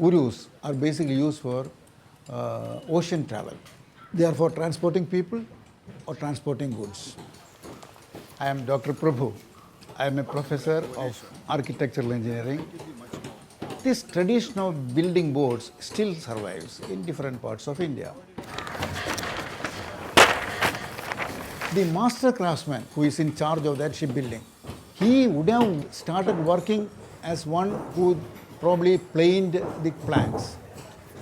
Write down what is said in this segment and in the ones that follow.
urus are basically used for ocean travel. They are for transporting people or transporting goods. I am Dr. Prabhu. I am a professor of architectural engineering. This tradition of building boats still survives in different parts of India. The master craftsman who is in charge of that shipbuilding, he would have started working as one who probably planed the planks.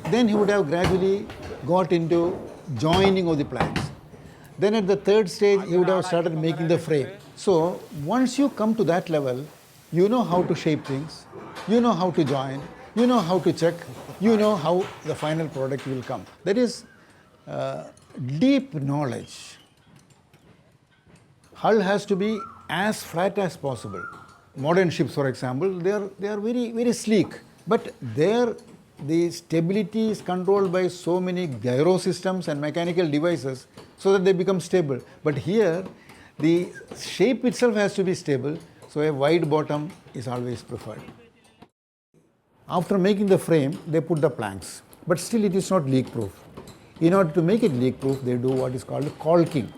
Then he would have gradually got into joining of the planks. Then at the third stage, he would have started making the frame. So once you come to that level, you know how to shape things, you know how to join, you know how to check, you know how the final product will come. That is deep knowledge. Hull has to be as flat as possible. Modern ships, for example, they are very, very sleek, but the stability is controlled by so many gyro systems and mechanical devices so that they become stable. But here, the shape itself has to be stable, so a wide bottom is always preferred. After making the frame, they put the planks, but still it is not leak-proof. In order to make it leak-proof, they do what is called caulking.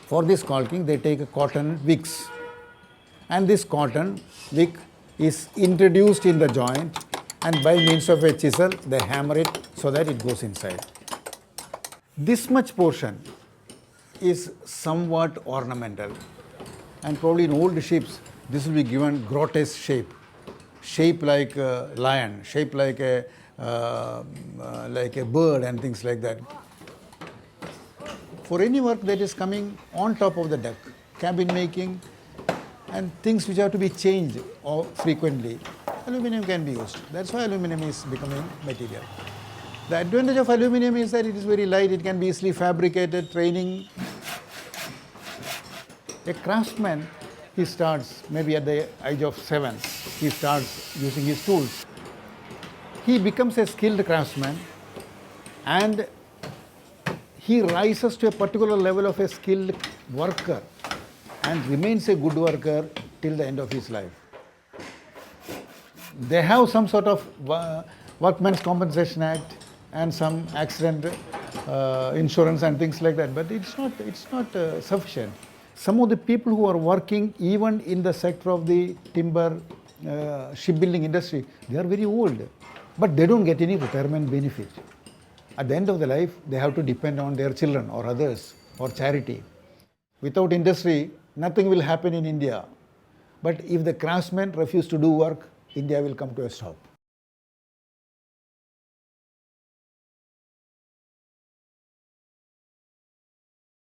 For this caulking, they take a cotton wicks, and this cotton wick is introduced in the joint, and by means of a chisel, they hammer it so that it goes inside. This much portion is somewhat ornamental, and probably in old ships, this will be given grotesque shape like a lion, shape like a bird and things like that. For any work that is coming on top of the deck, cabin making and things which have to be changed frequently, aluminum can be used. That's why aluminum is becoming material. The advantage of aluminum is that it is very light, it can be easily fabricated, training. A craftsman, he starts maybe at the age of 7, he starts using his tools. He becomes a skilled craftsman and he rises to a particular level of a skilled worker and remains a good worker till the end of his life. They have some sort of Workmen's Compensation Act and some accident insurance and things like that, but it's not sufficient. Some of the people who are working even in the sector of the timber shipbuilding industry, they are very old, but they don't get any retirement benefit. At the end of the life, they have to depend on their children or others or charity. Without industry, nothing will happen in India. But if the craftsmen refuse to do work, India will come to a stop.